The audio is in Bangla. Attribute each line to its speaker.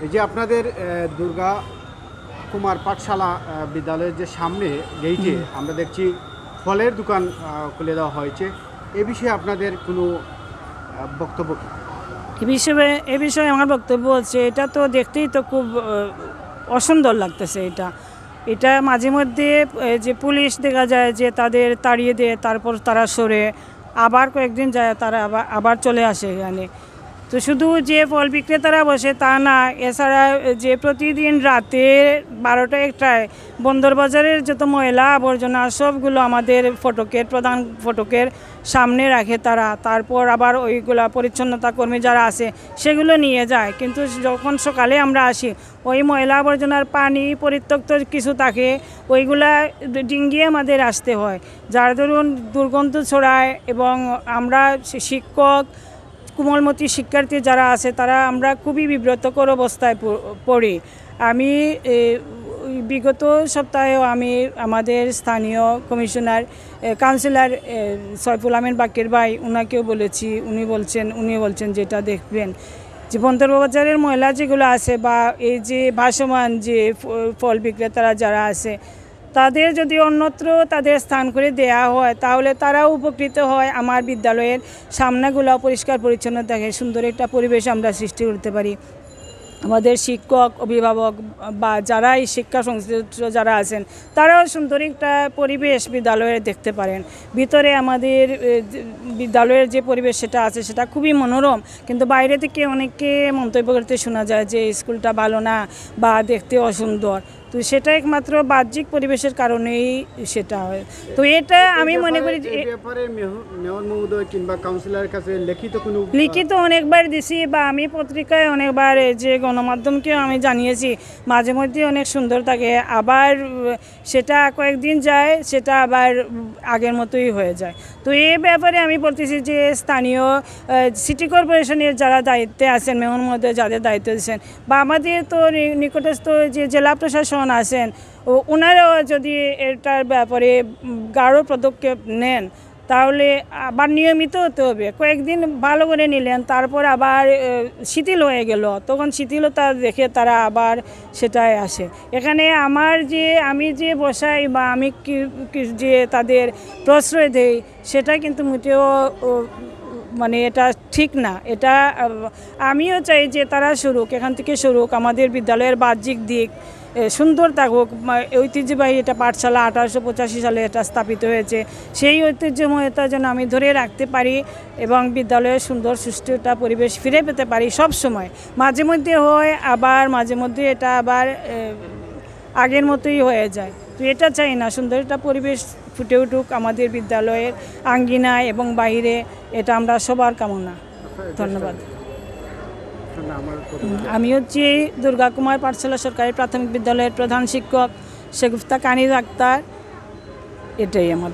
Speaker 1: এই যে আপনাদের দুর্গা কুমার পাঠশালা বিদ্যালয়ের যে সামনে গেইটে আমরা দেখছি ফলের দোকান খুলে দেওয়া হয়েছে, এ বিষয়ে আপনাদের কোনো বক্তব্য কি?
Speaker 2: এ বিষয়ে আমার বক্তব্য হচ্ছে, এটা তো দেখতেই তো খুব অসুন্দর লাগতেছে। এটা মাঝে মধ্যে যে পুলিশ দেখা যায় যে তাদের তাড়িয়ে দেয়, তারপর তারা সরে আবার কয়েকদিন যায়, তারা আবার চলে আসে এখানে। তো শুধু যে ফল বিক্রেতারা বসে তা না, এছাড়া যে প্রতিদিন রাতে 12টা-1টায় বন্দরবাজারের যত ময়লা আবর্জনা সবগুলো আমাদের প্রধান ফটকের সামনে রাখে তারা। তারপর আবার ওইগুলা পরিচ্ছন্নতা কর্মী যারা আছে সেগুলো নিয়ে যায়, কিন্তু যখন সকালে আমরা আসি ওই ময়লা আবর্জনার পানি পরিত্যক্ত কিছু থাকে, ওইগুলা ডিঙ্গিয়ে আমাদের আসতে হয়, যার দরুন দুর্গন্ধ ছড়ায়। এবং আমরা শিক্ষক, কোমলমতি শিক্ষার্থী যারা আছে তারা আমরা খুবই বিব্রতকর অবস্থায় পড়ি। আমি বিগত সপ্তাহেও আমি আমাদের স্থানীয় কমিশনার কাউন্সিলর সয়ফুল আমিন বাকের ভাই ওনাকেও বলেছি, উনি বলছেন যেটা দেখবেন যে বন্দরবাজারের ময়লা যেগুলো আছে বা এই যে ভাসমান যে ফল বিক্রেতারা যারা আছে তাদের যদি অন্যত্র তাদের স্থান করে দেয়া হয় তাহলে তারাও উপকৃত হয়। আমার বিদ্যালয়ের সামনেগুলো পরিষ্কার পরিচ্ছন্ন থাকে, সুন্দর একটা পরিবেশ আমরা সৃষ্টি করতে পারি। আমাদের শিক্ষক, অভিভাবক বা যারা এই শিক্ষা সংশ্লিষ্ট যারা আছেন তারাও সুন্দর একটা পরিবেশ বিদ্যালয়ে দেখতে পারেন। ভিতরে আমাদের বিদ্যালয়ের যে পরিবেশ সেটা আছে সেটা খুবই মনোরম, কিন্তু বাইরে থেকে অনেকে মন্তব্য করতে শোনা যায় যে স্কুলটা ভালো না বা দেখতে অসুন্দর। তো সেটা একমাত্র বাহ্যিক পরিবেশের কারণেই সেটা হয়। তো এটা আমি মনে করি যে
Speaker 1: মেয়র মহোদয় কিংবা কাউন্সিলরের কাছে
Speaker 2: লিখিত অনেকবার দিছি বা আমি পত্রিকায় অনেকবার যে গণমাধ্যমকেও আমি জানিয়েছি। মাঝে মধ্যে অনেক সুন্দর থাকে, আবার সেটা কয়েকদিন যায়, সেটা আবার আগের মতোই হয়ে যায়। তো এই ব্যাপারে আমি বলতেছি যে স্থানীয় সিটি কর্পোরেশনের যারা দায়িত্বে আছেন, মেয়র মহোদয় যাদের দায়িত্ব দিচ্ছেন বা আমাদের তো নিকটস্থ যে জেলা প্রশাসন আছেন, ওনারাও যদি এটার ব্যাপারে গাঢ় পদক্ষেপ নেন তাহলে আবার নিয়মিত হতে হবে। কয়েকদিন ভালো করে নিলেন, তারপর আবার শিথিল হয়ে গেল, তখন শিথিলতা দেখে তারা আবার সেটাই আসে। এখানে আমি যে বসাই বা আমি যে তাদের প্রশ্রয় দেই সেটা কিন্তু মোটেও মানে এটা ঠিক না। এটা আমিও চাই যে তারা এখান থেকে শুরুক, আমাদের বিদ্যালয়ের বাহ্যিক দিক সুন্দর থাকুক। ঐতিহ্যবাহী এটা পাঠশালা 1885 সালে এটা স্থাপিত হয়েছে, সেই ঐতিহ্যময়তা যেন আমি ধরে রাখতে পারি এবং বিদ্যালয়ের সুন্দর সুষ্ঠু একটা পরিবেশ ফিরে পেতে পারি সব সময়। মাঝে মধ্যে হয়, আবার মাঝে মধ্যে এটা আবার আগের মতোই হয়ে যায়। তো এটা চাই না, সুন্দর একটা পরিবেশ ফুটে উঠুক আমাদের বিদ্যালয়ের আঙ্গিনায় এবং বাইরে, এটা আমরা সবার কামনা। ধন্যবাদ। আমি হচ্ছি দুর্গা কুমার পাঠশালা সরকারি প্রাথমিক বিদ্যালয়ের প্রধান শিক্ষক শেগুফতা কানিজ আক্তার। এটাই আমার।